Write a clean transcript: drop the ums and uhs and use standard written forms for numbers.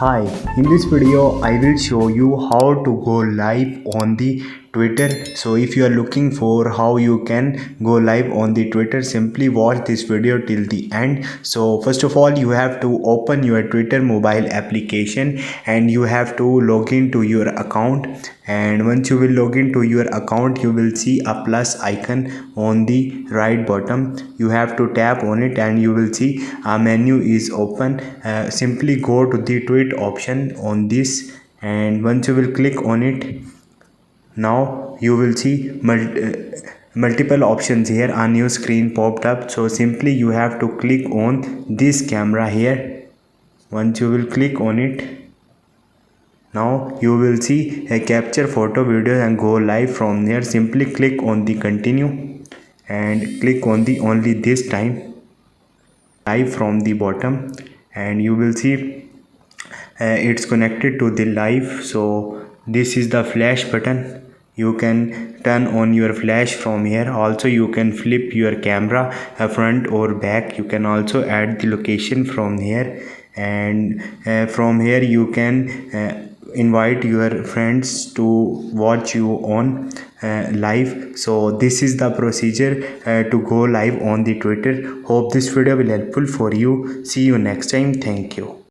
Hi, in this video I will show you how to go live on the Twitter. So if you are looking for how you can go live on the Twitter, simply watch this video till the end. So first of all, you have to open your Twitter mobile application and you have to log into your account. And once you will log into your account, you will see a plus icon on the right bottom. You have to tap on it and you will see a menu is open. Simply go to the tweet option on this, and once you will click on it, now you will see multiple options here. A new screen popped up, so simply you have to click on this camera here. Once you will click on it, now you will see a capture photo video and go live from there. Simply click on the continue and click on the only this time live from the bottom, and you will see it's connected to the live. So this is the flash button. You can turn on your flash from here. Also you can flip your camera front or back. You can also add the location from here, and from here you can invite your friends to watch you on live. So this is the procedure to go live on the Twitter. Hope this video will helpful for you. See you next time. Thank you.